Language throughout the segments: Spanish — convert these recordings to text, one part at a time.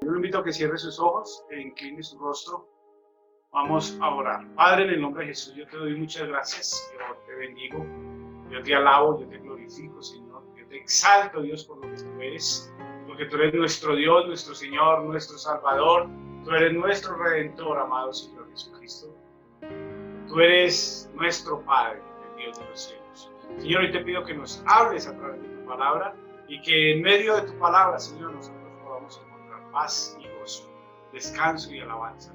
Yo lo invito a que cierre sus ojos, que incline su rostro. Vamos a orar. Padre, en el nombre de Jesús, yo te doy muchas gracias. Yo te bendigo, yo te alabo, yo te glorifico, Señor. Yo te exalto, Dios, por lo que tú eres. Porque tú eres nuestro Dios, nuestro Señor, nuestro Salvador. Tú eres nuestro Redentor, amado Señor Jesucristo. Tú eres nuestro Padre, el Dios de los cielos. Señor, hoy te pido que nos hables a través de tu palabra y que en medio de tu palabra, Señor, nosotros podamos encontrar paz y gozo, descanso y alabanza.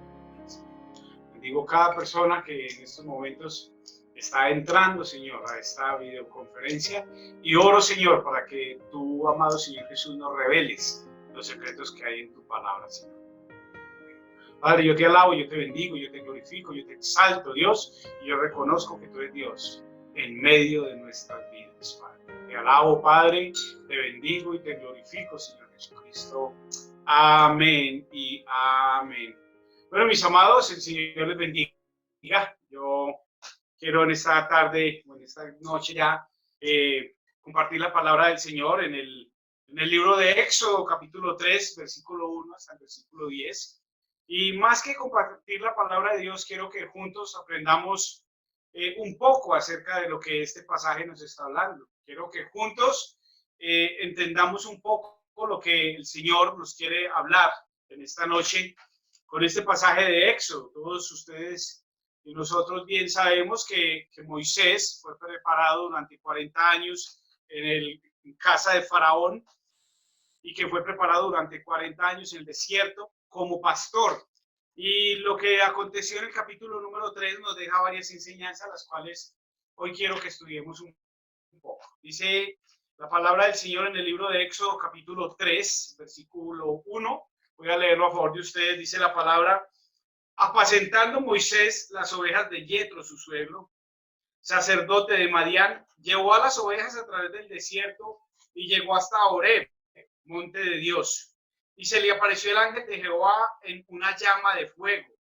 Bendigo cada persona que en estos momentos está entrando, Señor, a esta videoconferencia y oro, Señor, para que tú, amado Señor Jesús, nos reveles los secretos que hay en tu palabra, Señor. Padre, yo te alabo, yo te bendigo, yo te glorifico, yo te exalto, Dios, y yo reconozco que tú eres Dios en medio de nuestras vidas, Padre. Te alabo, Padre, te bendigo y te glorifico, Señor Jesucristo. Amén y amén. Bueno, mis amados, el Señor les bendiga. Yo quiero en esta tarde, o en esta noche ya, compartir la palabra del Señor en el libro de Éxodo, capítulo 3, versículo 1 hasta el versículo 10. Y más que compartir la palabra de Dios, quiero que juntos aprendamos un poco acerca de lo que este pasaje nos está hablando. Quiero que juntos entendamos un poco lo que el Señor nos quiere hablar en esta noche con este pasaje de Éxodo. Todos ustedes y nosotros bien sabemos que Moisés fue preparado durante 40 años en casa de Faraón y que fue preparado durante 40 años en el desierto como pastor. Y lo que aconteció en el capítulo número 3 nos deja varias enseñanzas, las cuales hoy quiero que estudiemos un poco. Dice la palabra del Señor en el libro de Éxodo, capítulo 3, versículo 1. Voy a leerlo a favor de ustedes. Dice la palabra: apacentando Moisés las ovejas de Yetro, su suegro, sacerdote de Madián, llevó a las ovejas a través del desierto y llegó hasta Horeb, monte de Dios. Y se le apareció el ángel de Jehová en una llama de fuego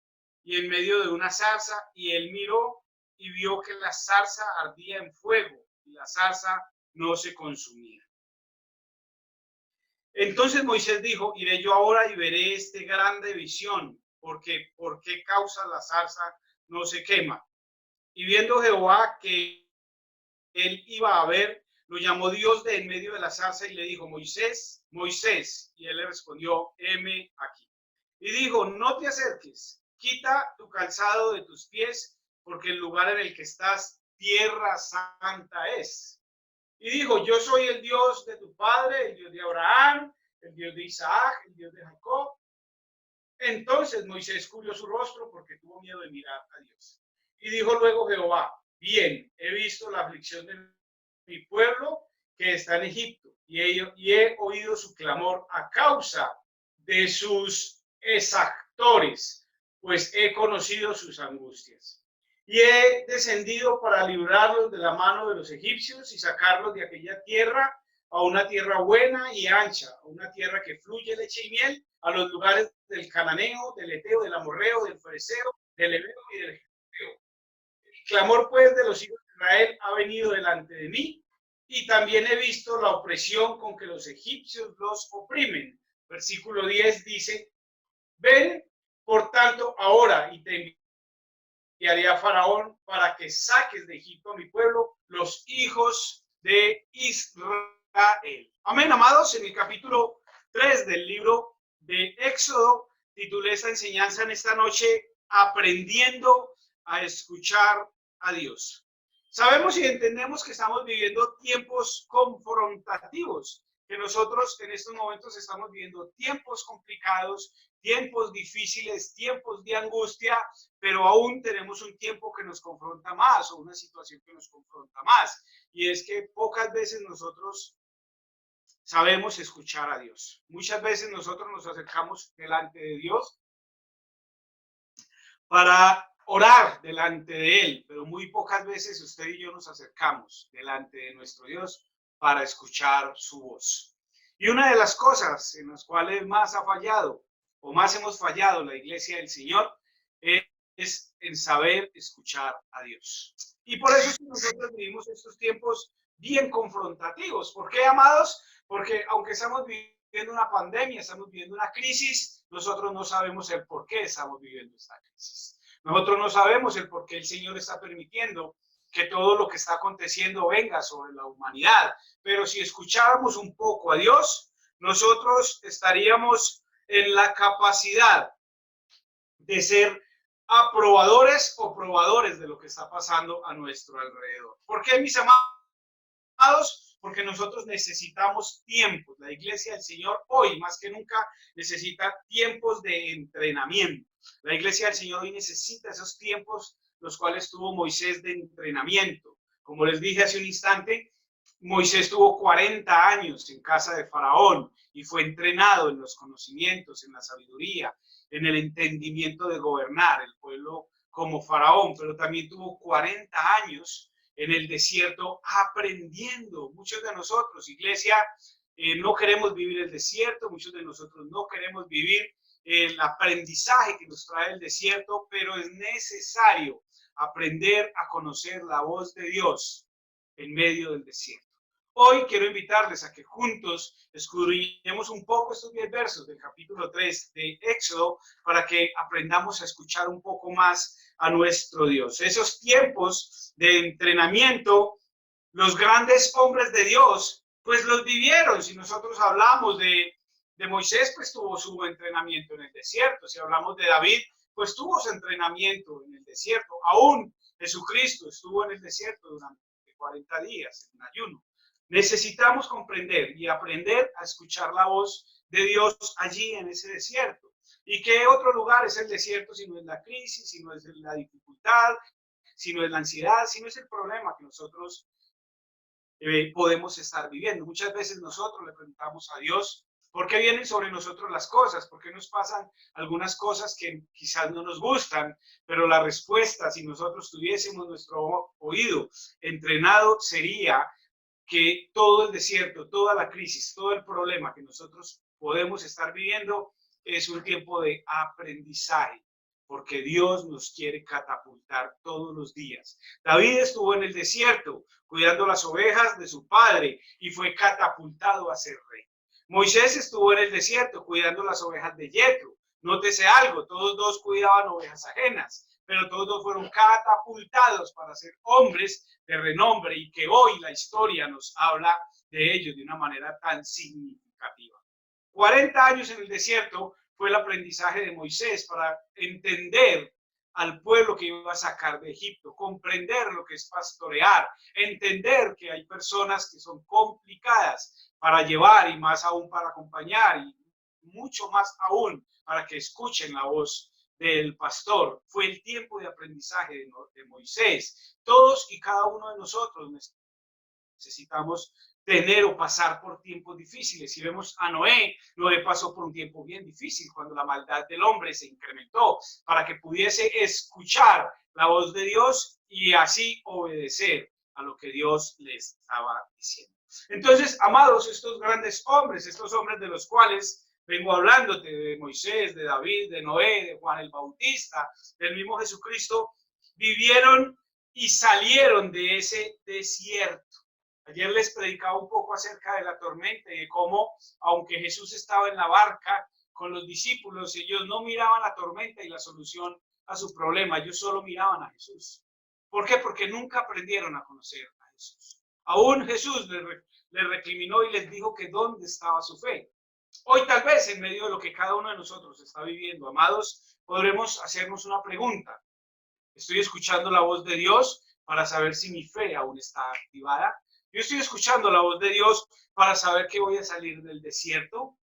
y en medio de una zarza, y él miró y vio que la zarza ardía en fuego y la zarza no se consumía. Entonces Moisés dijo: iré yo ahora y veré esta grande visión, porque ¿por qué causa la zarza no se quema? Y viendo Jehová que él iba a ver, lo llamó Dios de en medio de la zarza y le dijo: Moisés, Moisés. Y él le respondió: heme aquí. Y dijo: no te acerques, quita tu calzado de tus pies, porque el lugar en el que estás, tierra santa es. Y dijo: yo soy el Dios de tu padre, el Dios de Abraham, el Dios de Isaac, el Dios de Jacob. Entonces Moisés cubrió su rostro porque tuvo miedo de mirar a Dios. Y dijo luego Jehová: bien, he visto la aflicción de mi pueblo que está en Egipto, y he oído su clamor a causa de sus exactores, pues he conocido sus angustias. Y he descendido para librarlos de la mano de los egipcios y sacarlos de aquella tierra a una tierra buena y ancha, a una tierra que fluye leche y miel, a los lugares del cananeo, del eteo, del amorreo, del fereceo, del heveo y del jebuseo. El clamor pues de los hijos de Israel ha venido delante de mí, y también he visto la opresión con que los egipcios los oprimen. Versículo 10 dice: ven, por tanto, ahora, y te enviaré a Faraón para que saques de Egipto a mi pueblo, los hijos de Israel. Amén, amados. En el capítulo 3 del libro de Éxodo titulé esta enseñanza en esta noche: aprendiendo a escuchar a Dios. Sabemos y entendemos que estamos viviendo tiempos confrontativos, que nosotros en estos momentos estamos viviendo tiempos complicados, tiempos difíciles, tiempos de angustia, pero aún tenemos un tiempo que nos confronta más, o una situación que nos confronta más, y es que pocas veces nosotros sabemos escuchar a Dios. Muchas veces nosotros nos acercamos delante de Dios para orar delante de Él, pero muy pocas veces usted y yo nos acercamos delante de nuestro Dios para escuchar su voz. Y una de las cosas en las cuales más ha fallado, o más hemos fallado la iglesia del Señor, es en saber escuchar a Dios. Y por eso nosotros vivimos estos tiempos bien confrontativos. ¿Por qué, amados? Porque aunque estamos viviendo una pandemia, estamos viviendo una crisis, nosotros no sabemos el por qué estamos viviendo esta crisis. Nosotros no sabemos el por qué el Señor está permitiendo que todo lo que está aconteciendo venga sobre la humanidad. Pero si escucháramos un poco a Dios, nosotros estaríamos en la capacidad de ser aprobadores o probadores de lo que está pasando a nuestro alrededor. ¿Por qué, mis amados? Porque nosotros necesitamos tiempos. La iglesia del Señor hoy más que nunca necesita tiempos de entrenamiento. La iglesia del Señor hoy necesita esos tiempos los cuales tuvo Moisés de entrenamiento. Como les dije hace un instante, Moisés tuvo 40 años en casa de Faraón y fue entrenado en los conocimientos, en la sabiduría, en el entendimiento de gobernar el pueblo como Faraón, pero también tuvo 40 años en el desierto aprendiendo. Muchos de nosotros, iglesia, no queremos vivir el desierto, muchos de nosotros no queremos vivir el aprendizaje que nos trae el desierto, pero es necesario aprender a conocer la voz de Dios en medio del desierto. Hoy quiero invitarles a que juntos escudriñemos un poco estos 10 versos del capítulo 3 de Éxodo para que aprendamos a escuchar un poco más a nuestro Dios. Esos tiempos de entrenamiento, los grandes hombres de Dios, pues los vivieron. Si nosotros hablamos de Moisés, pues tuvo su entrenamiento en el desierto. Si hablamos de David, pues tuvo su entrenamiento en el desierto. Aún Jesucristo estuvo en el desierto durante 40 días en ayuno. Necesitamos comprender y aprender a escuchar la voz de Dios allí en ese desierto. ¿Y qué otro lugar es el desierto si no es la crisis, si no es la dificultad, si no es la ansiedad, si no es el problema que nosotros podemos estar viviendo? Muchas veces nosotros le preguntamos a Dios, ¿por qué vienen sobre nosotros las cosas? ¿Por qué nos pasan algunas cosas que quizás no nos gustan? Pero la respuesta, si nosotros tuviésemos nuestro oído entrenado, sería que todo el desierto, toda la crisis, todo el problema que nosotros podemos estar viviendo es un tiempo de aprendizaje, porque Dios nos quiere catapultar todos los días. David estuvo en el desierto cuidando las ovejas de su padre y fue catapultado a ser rey. Moisés estuvo en el desierto cuidando las ovejas de Yetro. Nótese algo, todos dos cuidaban ovejas ajenas, pero todos fueron catapultados para ser hombres de renombre y que hoy la historia nos habla de ellos de una manera tan significativa. 40 años en el desierto fue el aprendizaje de Moisés para entender al pueblo que iba a sacar de Egipto, comprender lo que es pastorear, entender que hay personas que son complicadas para llevar y más aún para acompañar y mucho más aún para que escuchen la voz del pastor. Fue el tiempo de aprendizaje de Moisés. Todos y cada uno de nosotros necesitamos tener o pasar por tiempos difíciles. Si vemos a Noé, Noé pasó por un tiempo bien difícil cuando la maldad del hombre se incrementó para que pudiese escuchar la voz de Dios y así obedecer a lo que Dios le estaba diciendo. Entonces, amados, estos grandes hombres, estos hombres de los cuales vengo hablándote, de Moisés, de David, de Noé, de Juan el Bautista, del mismo Jesucristo, vivieron y salieron de ese desierto. Ayer les predicaba un poco acerca de la tormenta y de cómo, aunque Jesús estaba en la barca con los discípulos, ellos no miraban la tormenta y la solución a su problema, ellos solo miraban a Jesús. ¿Por qué? Porque nunca aprendieron a conocer a Jesús. Aún Jesús les recriminó y les dijo que dónde estaba su fe. Hoy tal vez en medio de lo que cada uno de nosotros está viviendo, amados, podremos hacernos una pregunta. ¿Estoy escuchando la voz de Dios para saber si mi fe aún está activada? Yo estoy escuchando la voz de Dios para saber que voy a salir del desierto.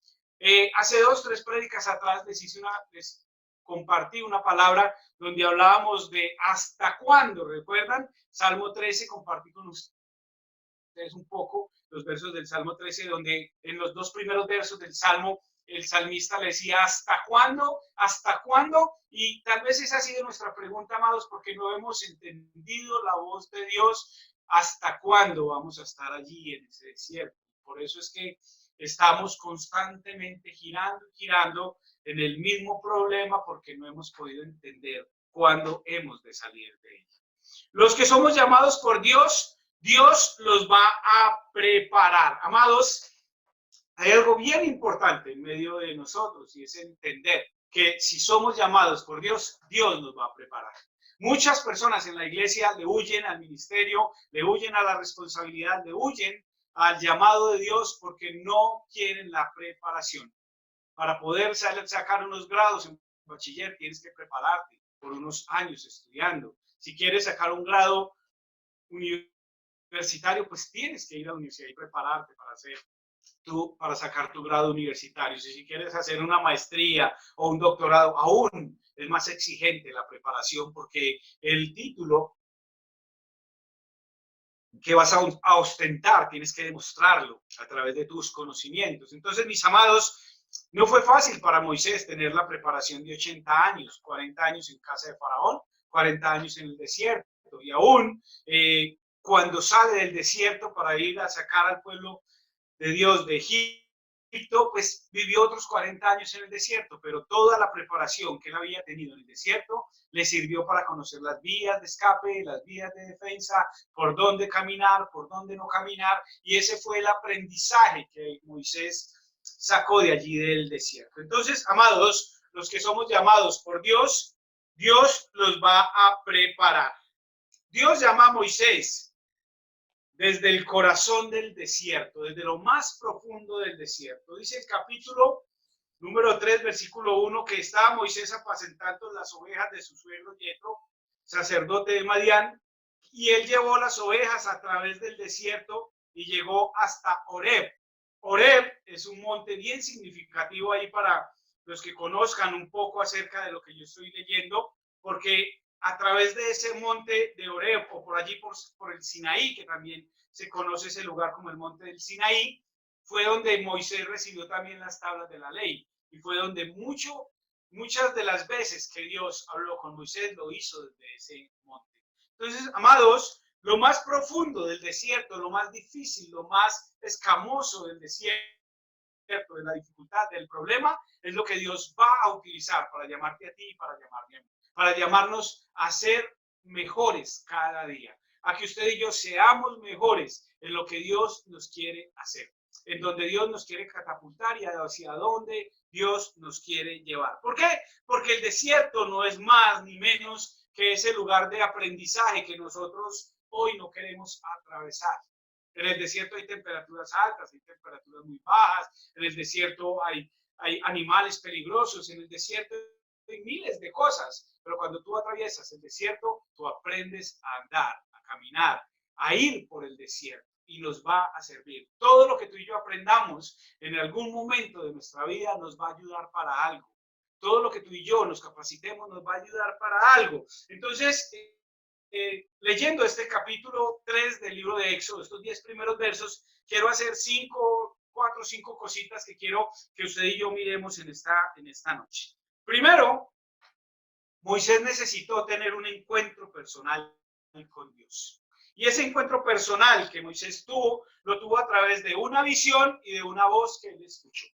Hace 2, 3 prédicas atrás les compartí una palabra donde hablábamos de hasta cuándo. ¿Recuerdan? Salmo 13, compartí con ustedes un poco los versos del Salmo 13, donde en los 2 primeros versos del Salmo el salmista le decía, ¿hasta cuándo? ¿Hasta cuándo? Y tal vez esa ha sido nuestra pregunta, amados, porque no hemos entendido la voz de Dios. ¿Hasta cuándo vamos a estar allí en ese desierto? Por eso es que estamos constantemente girando en el mismo problema porque no hemos podido entender cuándo hemos de salir de él. Los que somos llamados por Dios, Dios los va a preparar. Amados, Hay algo bien importante en medio de nosotros y es entender que si somos llamados por Dios, Dios nos va a preparar. Muchas personas en la iglesia le huyen al ministerio, le huyen a la responsabilidad, le huyen al llamado de Dios porque no quieren la preparación. Para poder sacar unos grados en bachiller tienes que prepararte por unos años estudiando. Si quieres sacar un grado universitario, pues tienes que ir a la universidad y prepararte para sacar tu grado universitario. Si quieres hacer una maestría o un doctorado, aún es más exigente la preparación porque el título que vas a ostentar tienes que demostrarlo a través de tus conocimientos. Entonces, mis amados, no fue fácil para Moisés tener la preparación de 80 años, 40 años en casa de Faraón, 40 años en el desierto, y aún cuando sale del desierto para ir a sacar al pueblo de Dios de Egipto, pues vivió otros 40 años en el desierto, pero toda la preparación que él había tenido en el desierto le sirvió para conocer las vías de escape, las vías de defensa, por dónde caminar, por dónde no caminar, y ese fue el aprendizaje que Moisés sacó de allí del desierto. Entonces, amados, los que somos llamados por Dios, Dios los va a preparar. Dios llama a Moisés desde el corazón del desierto, desde lo más profundo del desierto. Dice el capítulo número 3, versículo 1, que estaba Moisés apacentando las ovejas de su suegro Yetro, sacerdote de Madián, y él llevó las ovejas a través del desierto y llegó hasta Horeb. Horeb es un monte bien significativo ahí para los que conozcan un poco acerca de lo que yo estoy leyendo, porque a través de ese monte de Horeb o por allí por el Sinaí, que también se conoce ese lugar como el monte del Sinaí, fue donde Moisés recibió también las tablas de la ley y fue donde muchas de las veces que Dios habló con Moisés lo hizo desde ese monte. Entonces, amados, lo más profundo del desierto, lo más difícil, lo más escamoso del desierto, de la dificultad, del problema, es lo que Dios va a utilizar para llamarte a ti y para llamarme a mí, para llamarnos a ser mejores cada día, a que usted y yo seamos mejores en lo que Dios nos quiere hacer, en donde Dios nos quiere catapultar y hacia dónde Dios nos quiere llevar. ¿Por qué? Porque el desierto no es más ni menos que ese lugar de aprendizaje que nosotros hoy no queremos atravesar. En el desierto hay temperaturas altas, hay temperaturas muy bajas, en el desierto hay animales peligrosos, en el desierto hay miles de cosas, pero cuando tú atraviesas el desierto, tú aprendes a andar, a caminar, a ir por el desierto y nos va a servir. Todo lo que tú y yo aprendamos en algún momento de nuestra vida nos va a ayudar para algo. Todo lo que tú y yo nos capacitemos nos va a ayudar para algo. Entonces, leyendo este capítulo 3 del libro de Éxodo, estos 10 primeros versos, quiero hacer 4 o 5 cositas que quiero que usted y yo miremos en esta noche. Primero, Moisés necesitó tener un encuentro personal con Dios. Y ese encuentro personal que Moisés tuvo, lo tuvo a través de una visión y de una voz que él escuchó.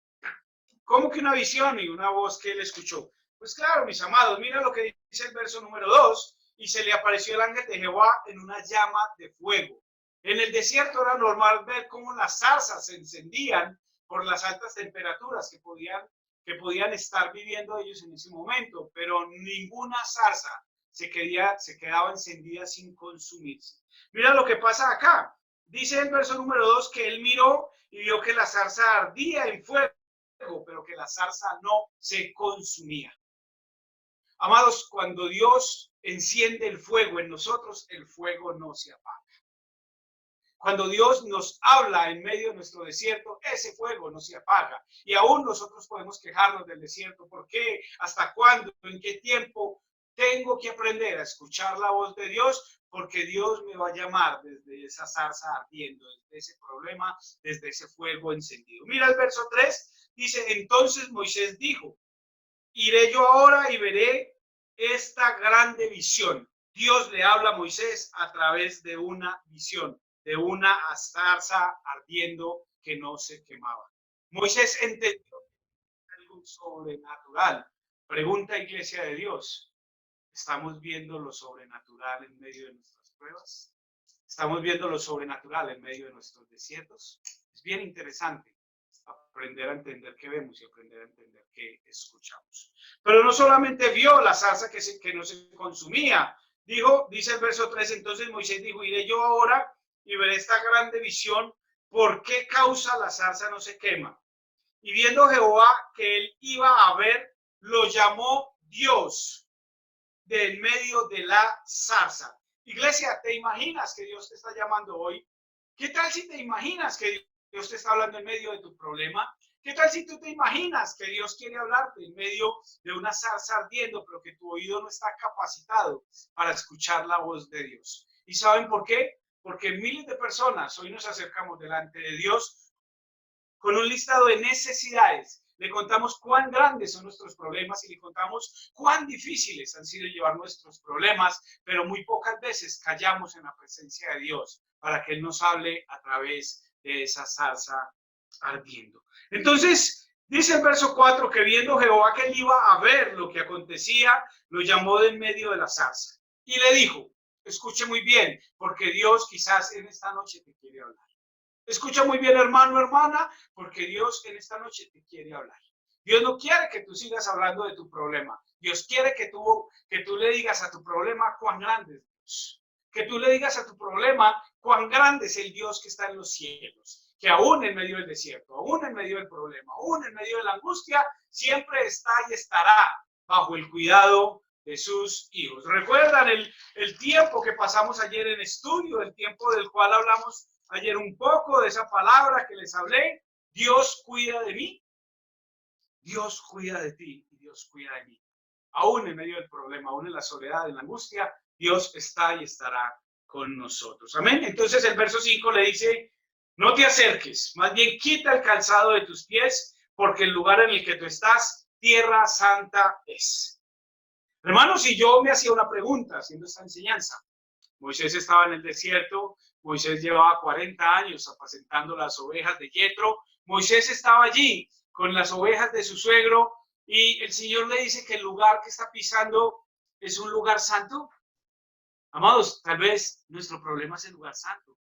¿Cómo que una visión y una voz que él escuchó? Pues claro, mis amados, mira lo que dice el verso número 2. Y se le apareció el ángel de Jehová en una llama de fuego. En el desierto era normal ver cómo las zarzas se encendían por las altas temperaturas que podían estar viviendo ellos en ese momento, pero ninguna zarza se quedaba encendida sin consumirse. Mira lo que pasa acá. Dice el verso número 2 que él miró y vio que la zarza ardía en fuego, pero que la zarza no se consumía. Amados, cuando Dios enciende el fuego en nosotros, el fuego no se apaga. Cuando Dios nos habla en medio de nuestro desierto, ese fuego no se apaga. Y aún nosotros podemos quejarnos del desierto. ¿Por qué? ¿Hasta cuándo? ¿En qué tiempo? Tengo que aprender a escuchar la voz de Dios, porque Dios me va a llamar desde esa zarza ardiendo, desde ese problema, desde ese fuego encendido. Mira el verso 3, dice, entonces Moisés dijo, iré yo ahora y veré esta grande visión. Dios le habla a Moisés a través de una visión, de una zarza ardiendo que no se quemaba. Moisés entendió algo sobrenatural. Pregunta, Iglesia de Dios, ¿estamos viendo lo sobrenatural en medio de nuestras pruebas? ¿Estamos viendo lo sobrenatural en medio de nuestros desiertos? Es bien interesante. aprender a entender qué vemos y aprender a entender qué escuchamos. Pero no solamente vio la zarza que no se consumía, dice el verso 3, entonces Moisés dijo, iré yo ahora y veré esta grande visión, ¿por qué causa la zarza no se quema? Y viendo Jehová que él iba a ver, lo llamó Dios de en medio de la zarza. Iglesia, ¿te imaginas que Dios te está llamando hoy? ¿Qué tal si te imaginas que Dios te está hablando en medio de tu problema? ¿Qué tal si tú te imaginas que Dios quiere hablarte en medio de una zarza ardiendo, pero que tu oído no está capacitado para escuchar la voz de Dios? ¿Y saben por qué? Porque miles de personas hoy nos acercamos delante de Dios con un listado de necesidades. Le contamos cuán grandes son nuestros problemas y le contamos cuán difíciles han sido llevar nuestros problemas, pero muy pocas veces callamos en la presencia de Dios para que Él nos hable a través de esa zarza ardiendo. Entonces, dice el verso 4 que viendo Jehová que él iba a ver lo que acontecía, lo llamó de en medio de la zarza y le dijo, escuche muy bien, porque Dios quizás en esta noche te quiere hablar. Escucha muy bien, hermano, hermana, porque Dios en esta noche te quiere hablar. Dios no quiere que tú sigas hablando de tu problema. Dios quiere que tú le digas a tu problema cuán grande es Dios. Que tú le digas a tu problema cuán grande es el Dios que está en los cielos. Que aún en medio del desierto, aún en medio del problema, aún en medio de la angustia, siempre está y estará bajo el cuidado de sus hijos. ¿Recuerdan el tiempo que pasamos ayer en estudio, el tiempo del cual hablamos ayer un poco de esa palabra que les hablé? Dios cuida de mí, Dios cuida de ti y Dios cuida de mí. Aún en medio del problema, aún en la soledad, en la angustia, Dios está y estará con nosotros. Amén. Entonces el verso 5 le dice, no te acerques, más bien quita el calzado de tus pies, porque el lugar en el que tú estás, tierra santa es. Hermanos, si yo me hacía una pregunta haciendo esta enseñanza, Moisés estaba en el desierto, Moisés llevaba 40 años apacentando las ovejas de Yetro, Moisés estaba allí con las ovejas de su suegro y el Señor le dice que el lugar que está pisando es un lugar santo. Amados, tal vez nuestro problema es el lugar santo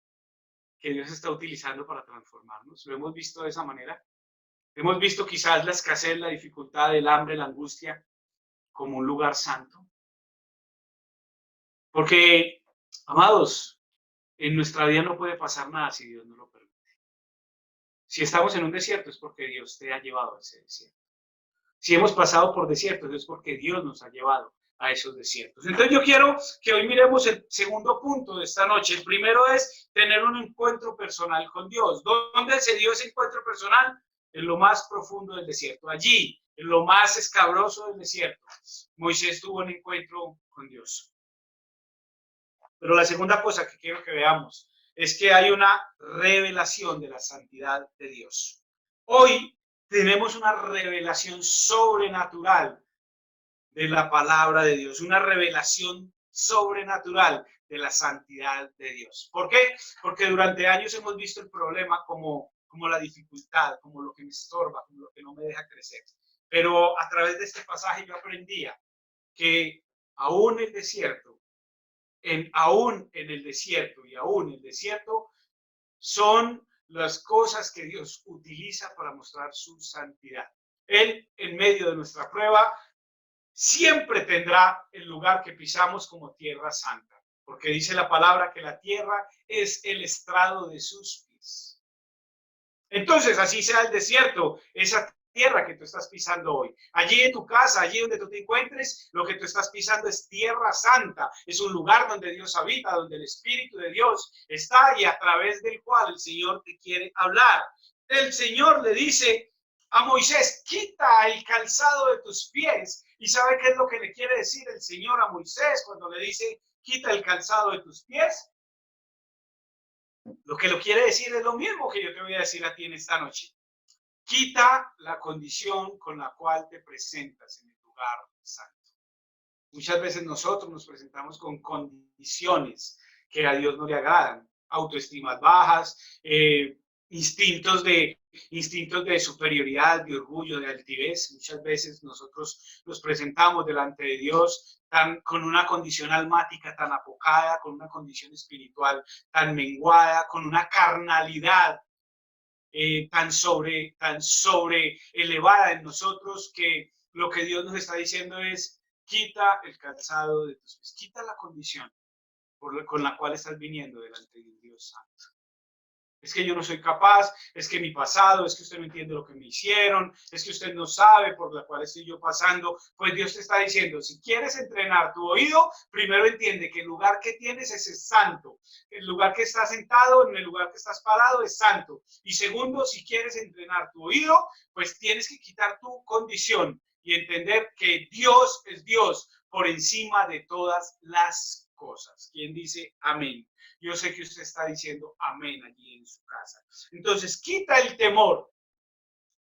que Dios está utilizando para transformarnos. Lo hemos visto de esa manera. Hemos visto quizás la escasez, la dificultad, el hambre, la angustia como un lugar santo. Porque, amados, en nuestra vida no puede pasar nada si Dios no lo permite. Si estamos en un desierto es porque Dios te ha llevado a ese desierto. Si hemos pasado por desiertos es porque Dios nos ha llevado a esos desiertos. Entonces yo quiero que hoy miremos el segundo punto de esta noche. El primero es tener un encuentro personal con Dios. ¿Dónde se dio ese encuentro personal? En lo más profundo del desierto. Allí, en lo más escabroso del desierto, Moisés tuvo un encuentro con Dios. Pero la segunda cosa que quiero que veamos es que hay una revelación de la santidad de Dios. Hoy tenemos una revelación sobrenatural de la palabra de Dios, una revelación sobrenatural de la santidad de Dios. ¿Por qué? Porque durante años hemos visto el problema como la dificultad, como lo que me estorba, como lo que no me deja crecer. Pero a través de este pasaje yo aprendía que aún el desierto, aún en el desierto y aún el desierto son las cosas que Dios utiliza para mostrar su santidad. Él, en medio de nuestra prueba, siempre tendrá el lugar que pisamos como tierra santa, porque dice la palabra que la tierra es el estrado de sus pies. Entonces, así sea el desierto, esa tierra que tú estás pisando hoy. Allí en tu casa, allí donde tú te encuentres, lo que tú estás pisando es tierra santa. Es un lugar donde Dios habita, donde el Espíritu de Dios está y a través del cual el Señor te quiere hablar. El Señor le dice a Moisés, quita el calzado de tus pies. ¿Y sabe qué es lo que le quiere decir el Señor a Moisés cuando le dice, quita el calzado de tus pies? Lo que lo quiere decir es lo mismo que yo te voy a decir a ti en esta noche. Quita la condición con la cual te presentas en el lugar santo. Muchas veces nosotros nos presentamos con condiciones que a Dios no le agradan. Autoestimas bajas, instintos de superioridad, de orgullo, de altivez. Muchas veces nosotros nos presentamos delante de Dios con una condición almática tan apocada, con una condición espiritual tan menguada, con una carnalidad tan sobre elevada en nosotros, que lo que Dios nos está diciendo es: quita el calzado de tus pies, quita la condición con la cual estás viniendo delante de Dios Santo. Es que yo no soy capaz, es que mi pasado, es que usted no entiende lo que me hicieron, es que usted no sabe por la cual estoy yo pasando. Pues Dios te está diciendo: si quieres entrenar tu oído, primero entiende que el lugar que tienes es santo. El lugar que estás sentado, en el lugar que estás parado, es santo. Y segundo, si quieres entrenar tu oído, pues tienes que quitar tu condición y entender que Dios es Dios por encima de todas las cosas. ¿Quién dice amén? Yo sé que usted está diciendo amén allí en su casa. Entonces, quita el temor.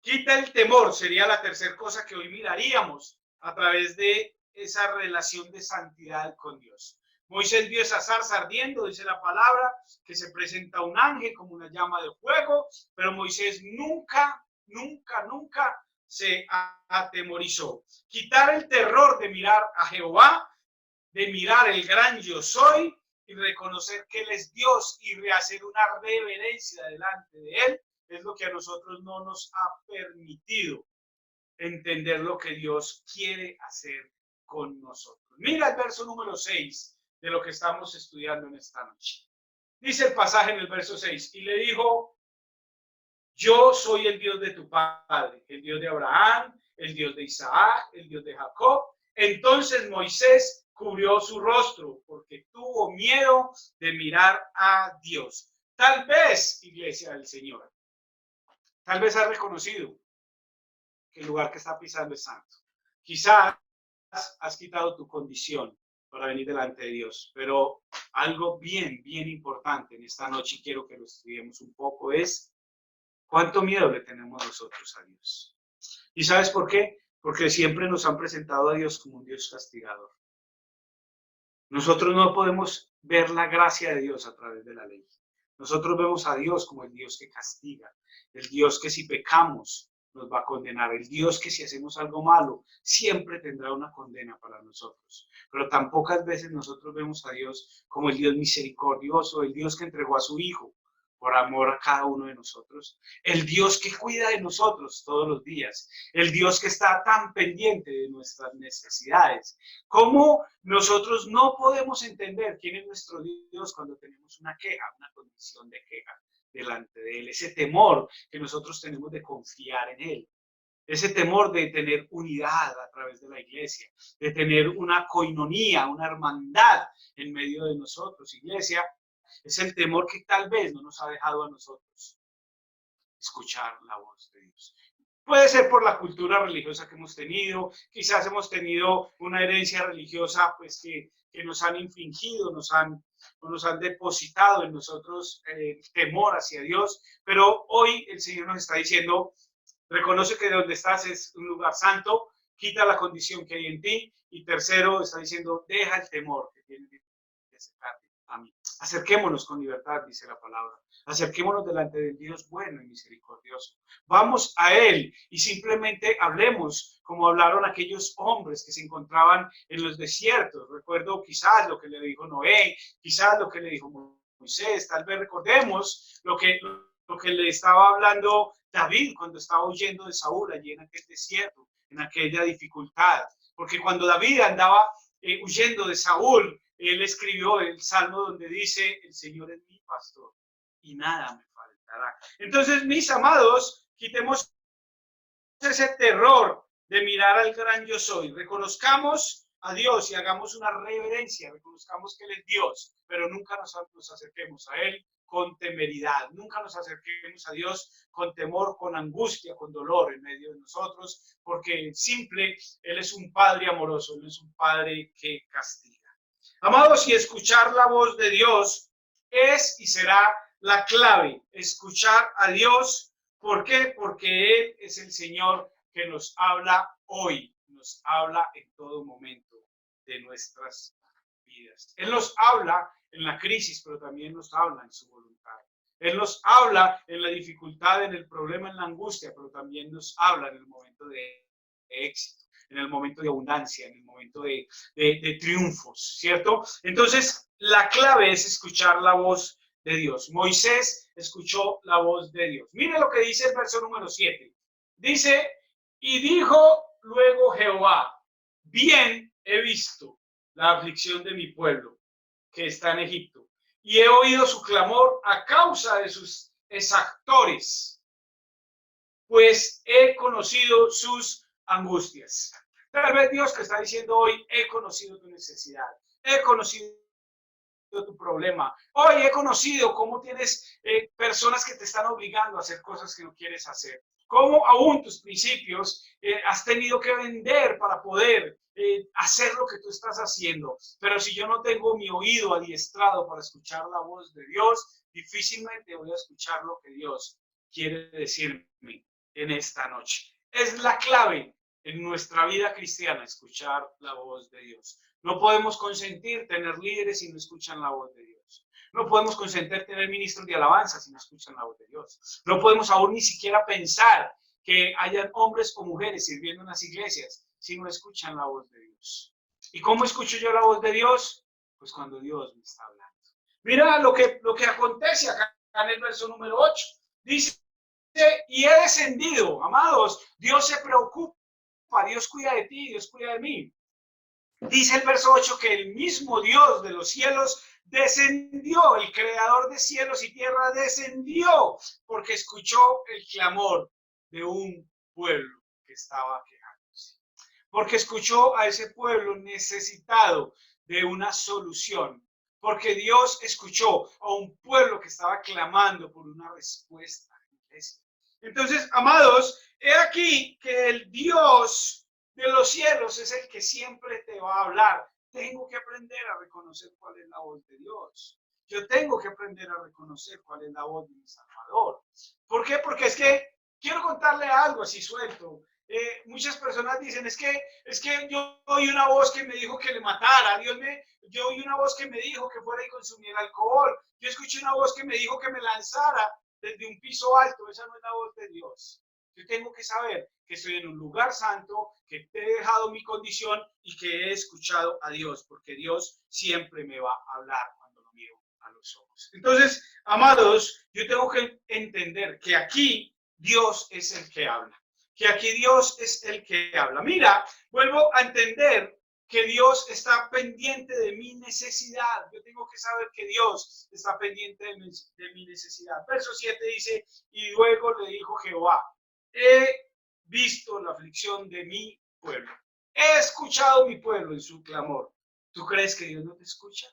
Quita el temor sería la tercera cosa que hoy miraríamos a través de esa relación de santidad con Dios. Moisés vio esa zarza ardiendo, dice la palabra, que se presenta un ángel como una llama de fuego, pero Moisés nunca se atemorizó. Quitar el terror de mirar a Jehová, de mirar el gran yo soy, y reconocer que Él es Dios y rehacer una reverencia delante de Él, es lo que a nosotros no nos ha permitido entender lo que Dios quiere hacer con nosotros. Mira el verso número 6 de lo que estamos estudiando en esta noche. Dice el pasaje en el verso 6: y le dijo: yo soy el Dios de tu padre, el Dios de Abraham, el Dios de Isaac, el Dios de Jacob. Entonces Moisés cubrió su rostro porque tuvo miedo de mirar a Dios. Tal vez, iglesia del Señor, tal vez has reconocido que el lugar que está pisando es santo. Quizás has quitado tu condición para venir delante de Dios, pero algo bien importante en esta noche, y quiero que lo estudiemos un poco, es cuánto miedo le tenemos nosotros a Dios. ¿Y sabes por qué? Porque siempre nos han presentado a Dios como un Dios castigador. Nosotros no podemos ver la gracia de Dios a través de la ley. Nosotros vemos a Dios como el Dios que castiga, el Dios que si pecamos nos va a condenar, el Dios que si hacemos algo malo siempre tendrá una condena para nosotros. Pero tan pocas veces nosotros vemos a Dios como el Dios misericordioso, el Dios que entregó a su Hijo por amor a cada uno de nosotros, el Dios que cuida de nosotros todos los días, el Dios que está tan pendiente de nuestras necesidades. ¿Cómo nosotros no podemos entender quién es nuestro Dios cuando tenemos una queja, una condición de queja delante de Él? Ese temor que nosotros tenemos de confiar en Él, ese temor de tener unidad a través de la iglesia, de tener una coinonía, una hermandad en medio de nosotros, iglesia. Es el temor que tal vez no nos ha dejado a nosotros escuchar la voz de Dios. Puede ser por la cultura religiosa que hemos tenido, quizás hemos tenido una herencia religiosa pues que nos han infringido, nos han depositado en nosotros temor hacia Dios, pero hoy el Señor nos está diciendo: reconoce que donde estás es un lugar santo, quita la condición que hay en ti, y tercero, está diciendo: deja el temor que tienes de acercarte a mí. Acerquémonos con libertad, dice la palabra. Acerquémonos delante del Dios bueno y misericordioso. Vamos a Él y simplemente hablemos como hablaron aquellos hombres que se encontraban en los desiertos. Recuerdo quizás lo que le dijo Noé, quizás lo que le dijo Moisés, tal vez recordemos lo que le estaba hablando David cuando estaba huyendo de Saúl allí en aquel desierto, en aquella dificultad. Porque cuando David andaba huyendo de Saúl, él escribió el salmo donde dice: el Señor es mi pastor y nada me faltará. Entonces, mis amados, quitemos ese terror de mirar al gran yo soy. Reconozcamos a Dios y hagamos una reverencia. Reconozcamos que Él es Dios, pero nunca nos acerquemos a Él con temeridad. Nunca nos acerquemos a Dios con temor, con angustia, con dolor en medio de nosotros, porque simple, Él es un Padre amoroso, Él es un Padre que castiga. Amados, y escuchar la voz de Dios es y será la clave. Escuchar a Dios. ¿Por qué? Porque Él es el Señor que nos habla hoy, nos habla en todo momento de nuestras vidas. Él nos habla en la crisis, pero también nos habla en su voluntad. Él nos habla en la dificultad, en el problema, en la angustia, pero también nos habla en el momento de éxito, en el momento de abundancia, en el momento de triunfos, ¿cierto? Entonces, la clave es escuchar la voz de Dios. Moisés escuchó la voz de Dios. Mire lo que dice el verso número 7. Dice, y dijo luego Jehová, bien he visto la aflicción de mi pueblo que está en Egipto, y he oído su clamor a causa de sus exactores, pues he conocido sus angustias. Tal vez Dios que está diciendo hoy, he conocido tu necesidad, he conocido tu problema. Hoy he conocido cómo tienes personas que te están obligando a hacer cosas que no quieres hacer. Cómo aún tus principios has tenido que vender para poder hacer lo que tú estás haciendo. Pero si yo no tengo mi oído adiestrado para escuchar la voz de Dios, difícilmente voy a escuchar lo que Dios quiere decirme en esta noche. Es la clave en nuestra vida cristiana, escuchar la voz de Dios. No podemos consentir tener líderes si no escuchan la voz de Dios. No podemos consentir tener ministros de alabanza si no escuchan la voz de Dios. No podemos aún ni siquiera pensar que hayan hombres o mujeres sirviendo en las iglesias si no escuchan la voz de Dios. ¿Y cómo escucho yo la voz de Dios? Pues cuando Dios me está hablando. Mira lo que acontece acá en el verso número 8. Dice, y he descendido, amados, Dios se preocupa, Dios cuida de ti, Dios cuida de mí. Dice el verso 8 que el mismo Dios de los cielos descendió, el creador de cielos y tierra descendió, porque escuchó el clamor de un pueblo que estaba quejándose. Porque escuchó a ese pueblo necesitado de una solución. Porque Dios escuchó a un pueblo que estaba clamando por una respuesta. Entonces, amados, he aquí que el Dios de los cielos es el que siempre te va a hablar. Tengo que aprender a reconocer cuál es la voz de Dios. Yo tengo que aprender a reconocer cuál es la voz de mi Salvador. ¿Por qué? Porque es que quiero contarle algo así suelto. Muchas personas dicen, es que yo oí una voz que me dijo que le matara. Yo oí una voz que me dijo que fuera y consumiera alcohol. Yo escuché una voz que me dijo que me lanzara desde un piso alto. Esa no es la voz de Dios. Yo tengo que saber que estoy en un lugar santo, que he dejado mi condición y que he escuchado a Dios, porque Dios siempre me va a hablar cuando lo miro a los ojos. Entonces, amados, yo tengo que entender que aquí Dios es el que habla, que aquí Dios es el que habla. Mira, vuelvo a entender que Dios está pendiente de mi necesidad. Yo tengo que saber que Dios está pendiente de mi necesidad. Verso 7 dice, y luego le dijo Jehová, he visto la aflicción de mi pueblo. He escuchado mi pueblo en su clamor. ¿Tú crees que Dios no te escucha?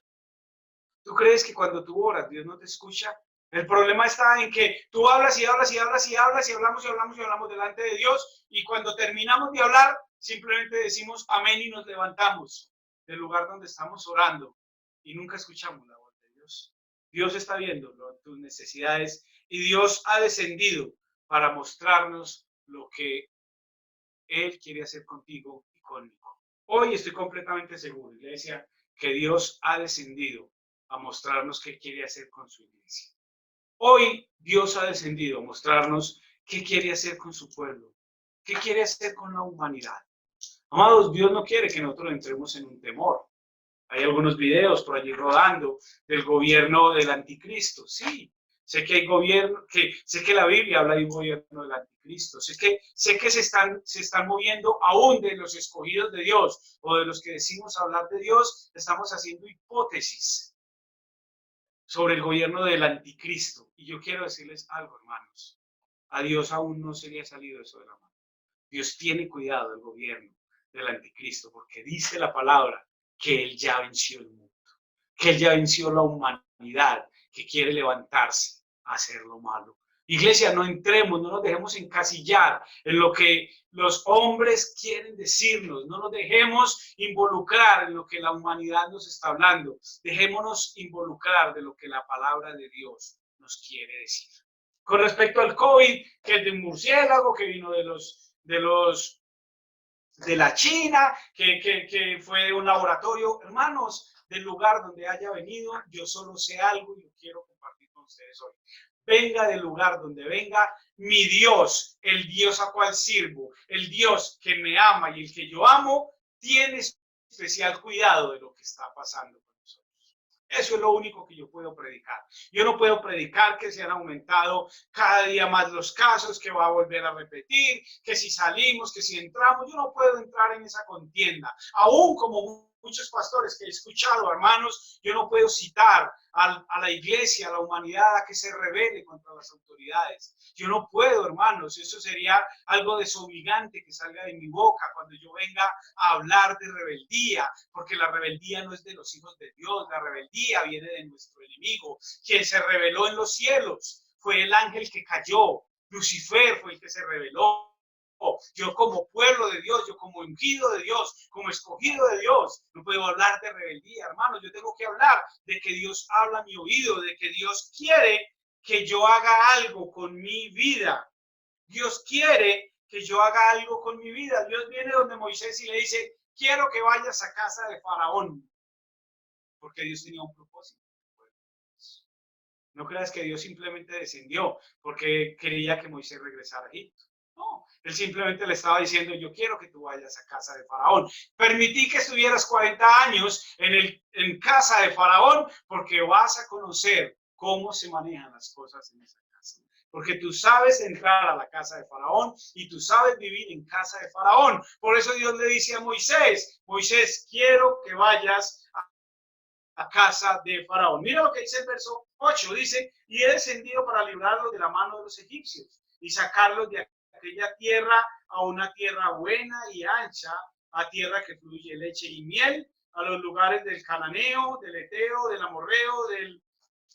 ¿Tú crees que cuando tú oras Dios no te escucha? El problema está en que tú hablas y hablas y hablas y hablas y hablamos y hablamos y hablamos delante de Dios, y cuando terminamos de hablar simplemente decimos amén y nos levantamos del lugar donde estamos orando y nunca escuchamos la voz de Dios. Dios está viendo tus necesidades y Dios ha descendido para mostrarnos lo que Él quiere hacer contigo y conmigo. Hoy estoy completamente seguro, iglesia, que Dios ha descendido a mostrarnos qué quiere hacer con su iglesia. Hoy Dios ha descendido a mostrarnos qué quiere hacer con su pueblo, qué quiere hacer con la humanidad. Amados, Dios no quiere que nosotros entremos en un temor. Hay algunos videos por allí rodando del gobierno del anticristo. Sí, sé que hay gobierno, sé que la Biblia habla de un gobierno del anticristo. Sé que se están moviendo aún de los escogidos de Dios o de los que decimos hablar de Dios. Estamos haciendo hipótesis sobre el gobierno del anticristo. Y yo quiero decirles algo, hermanos. A Dios aún no se le ha salido eso de la mano. Dios tiene cuidado del gobierno del anticristo, porque dice la palabra que Él ya venció el mundo, que Él ya venció la humanidad, que quiere levantarse a hacer lo malo. Iglesia, no entremos, no nos dejemos encasillar en lo que los hombres quieren decirnos, no nos dejemos involucrar en lo que la humanidad nos está hablando, dejémonos involucrar de lo que la palabra de Dios nos quiere decir. Con respecto al COVID, que es de un murciélago, que vino de la China, que fue de un laboratorio, hermanos, del lugar donde haya venido, yo solo sé algo y lo quiero compartir con ustedes hoy. Venga del lugar donde venga, mi Dios, el Dios a cual sirvo, el Dios que me ama y el que yo amo, tiene especial cuidado de lo que está pasando con nosotros. Eso es lo único que yo puedo predicar. Yo no puedo predicar que se han aumentado cada día más los casos, que va a volver a repetir, que si salimos, que si entramos. Yo no puedo entrar en esa contienda. Aún como muchos pastores que he escuchado, hermanos, yo no puedo citar a la iglesia, a la humanidad, a que se rebele contra las autoridades. Yo no puedo, hermanos. Eso sería algo desobligante que salga de mi boca cuando yo venga a hablar de rebeldía, porque la rebeldía no es de los hijos de Dios, la rebeldía viene de nuestro enemigo. Quien se rebeló en los cielos fue el ángel que cayó. Lucifer fue el que se rebeló. Yo como pueblo de Dios, yo como ungido de Dios, como escogido de Dios, no puedo hablar de rebeldía, hermanos. Yo tengo que hablar de que Dios habla a mi oído, de que Dios quiere que yo haga algo con mi vida. Dios quiere que yo haga algo con mi vida. Dios viene donde Moisés y le dice, quiero que vayas a casa de Faraón, porque Dios tenía un propósito. No creas que Dios simplemente descendió porque quería que Moisés regresara a Egipto. No, él simplemente le estaba diciendo, yo quiero que tú vayas a casa de Faraón. Permití que estuvieras 40 años en casa de Faraón porque vas a conocer cómo se manejan las cosas en esa casa. Porque tú sabes entrar a la casa de Faraón y tú sabes vivir en casa de Faraón. Por eso Dios le dice a Moisés, Moisés, quiero que vayas a casa de Faraón. Mira lo que dice el verso 8, dice, y he descendido para librarlos de la mano de los egipcios y sacarlos de aquella tierra a una tierra buena y ancha, a tierra que fluye leche y miel, a los lugares del cananeo, del eteo, del amorreo,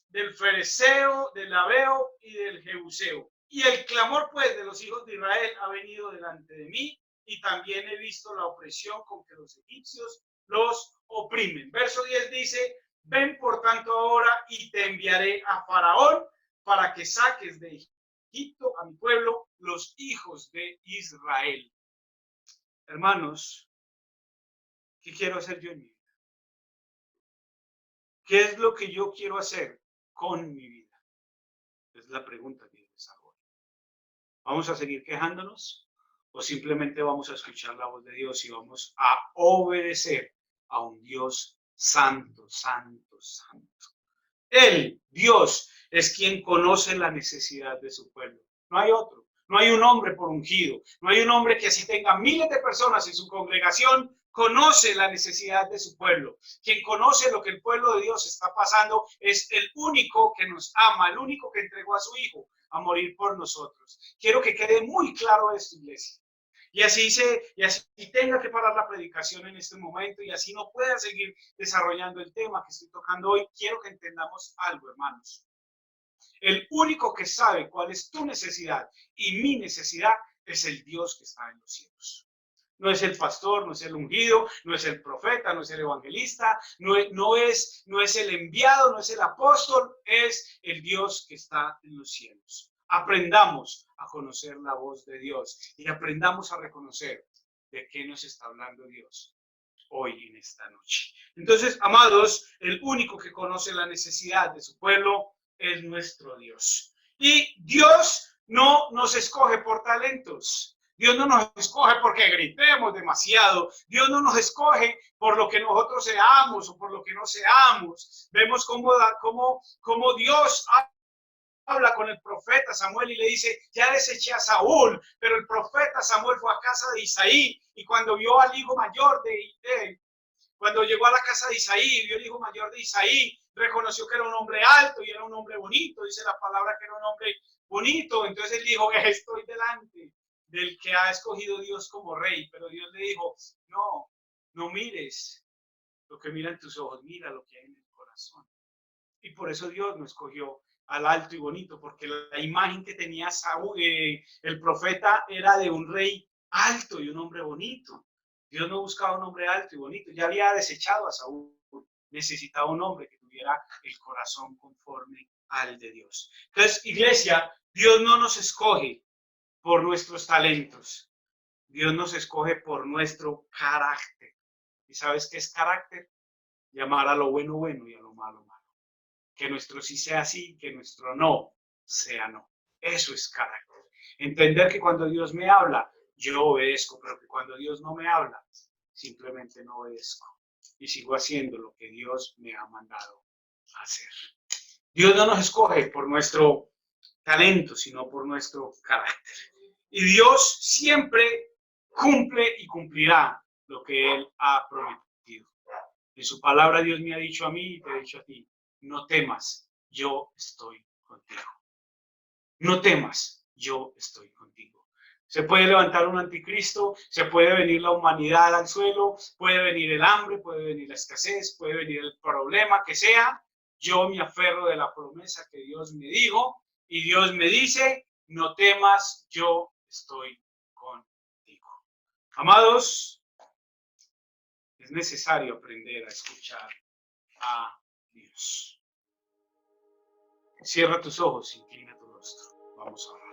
del fereceo, del abeo y del jebuseo. Y el clamor pues de los hijos de Israel ha venido delante de mí, y también he visto la opresión con que los egipcios los oprimen. Verso 10 dice, ven por tanto ahora y te enviaré a Faraón para que saques de Egipto a mi pueblo, los hijos de Israel. Hermanos, ¿qué quiero hacer yo en mi vida? ¿Qué es lo que yo quiero hacer con mi vida? Es la pregunta que yo les hago. ¿Vamos a seguir quejándonos o simplemente vamos a escuchar la voz de Dios y vamos a obedecer a un Dios santo, santo, santo? Él, Dios, es quien conoce la necesidad de su pueblo. No hay otro. No hay un hombre por ungido. No hay un hombre que así tenga miles de personas en su congregación. Conoce la necesidad de su pueblo. Quien conoce lo que el pueblo de Dios está pasando es el único que nos ama, el único que entregó a su Hijo a morir por nosotros. Quiero que quede muy claro esto, iglesia. Y así tenga que parar la predicación en este momento y así no pueda seguir desarrollando el tema que estoy tocando hoy. Quiero que entendamos algo, hermanos. El único que sabe cuál es tu necesidad y mi necesidad es el Dios que está en los cielos. No es el pastor, no es el ungido, no es el profeta, no es el evangelista, no es el enviado, no es el apóstol, es el Dios que está en los cielos. Aprendamos a conocer la voz de Dios y aprendamos a reconocer de qué nos está hablando Dios hoy en esta noche. Entonces, amados, el único que conoce la necesidad de su pueblo es nuestro Dios. Y Dios no nos escoge por talentos. Dios no nos escoge porque gritemos demasiado. Dios no nos escoge por lo que nosotros seamos o por lo que no seamos. Vemos cómo Dios habla con el profeta Samuel y le dice, ya deseché a Saúl, pero el profeta Samuel fue a casa de Isaí y cuando vio al hijo mayor cuando llegó a la casa de Isaí y vio al hijo mayor de Isaí, reconoció que era un hombre alto y era un hombre bonito, dice la palabra que era un hombre bonito, entonces él dijo, estoy delante del que ha escogido Dios como rey, pero Dios le dijo, no mires lo que miran tus ojos, mira lo que hay en el corazón. Y por eso Dios no escogió al alto y bonito, porque la imagen que tenía Saúl, el profeta, era de un rey alto y un hombre bonito. Dios no buscaba un hombre alto y bonito, ya había desechado a Saúl, necesitaba un hombre que tuviera el corazón conforme al de Dios. Entonces, iglesia, Dios no nos escoge por nuestros talentos, Dios nos escoge por nuestro carácter. ¿Y sabes qué es carácter? Llamar a lo bueno bueno y a lo malo malo. Que nuestro sí sea sí, que nuestro no sea no. Eso es carácter. Entender que cuando Dios me habla, yo obedezco, pero que cuando Dios no me habla, simplemente no obedezco. Y sigo haciendo lo que Dios me ha mandado hacer. Dios no nos escoge por nuestro talento, sino por nuestro carácter. Y Dios siempre cumple y cumplirá lo que Él ha prometido. En su palabra Dios me ha dicho a mí y te ha dicho a ti, no temas, yo estoy contigo. No temas, yo estoy contigo. Se puede levantar un anticristo, se puede venir la humanidad al suelo, puede venir el hambre, puede venir la escasez, puede venir el problema que sea. Yo me aferro de la promesa que Dios me dijo y Dios me dice, no temas, yo estoy contigo. Amados, es necesario aprender a escuchar a Dios. Cierra tus ojos, inclina tu rostro. Vamos a orar.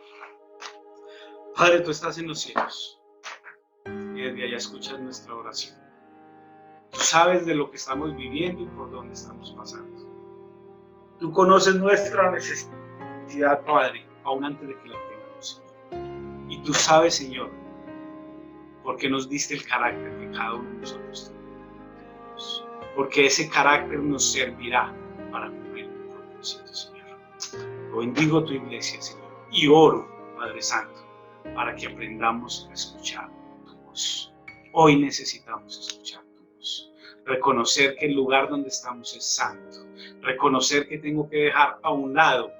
Padre, tú estás en los cielos y desde allá escuchas nuestra oración. Tú sabes de lo que estamos viviendo y por dónde estamos pasando. Tú conoces nuestra necesidad, Padre, aún antes de que la tengamos, Señor. Y tú sabes, Señor, por qué nos diste el carácter que cada uno de nosotros tenemos. Porque ese carácter nos servirá para cumplir tu propósito, Señor. Yo bendigo tu iglesia, Señor, y oro, Padre Santo, para que aprendamos a escuchar tu voz. Hoy necesitamos escuchar tu voz. Reconocer que el lugar donde estamos es santo. Reconocer que tengo que dejar a un lado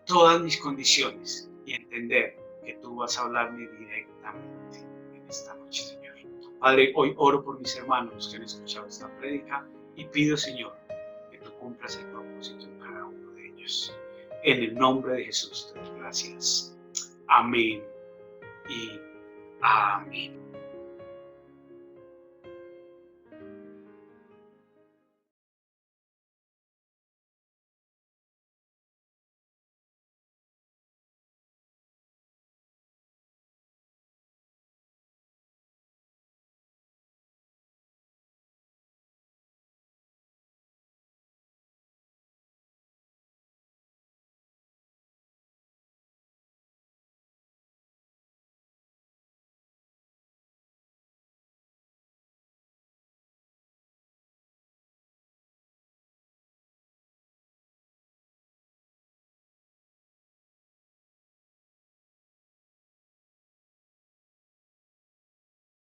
todas mis condiciones y entender que tú vas a hablarme directamente en esta noche, Señor. Padre, hoy oro por mis hermanos que han escuchado esta prédica y pido, Señor, que tú cumplas el propósito en cada uno de ellos. En el nombre de Jesús te doy gracias. Amén y amén.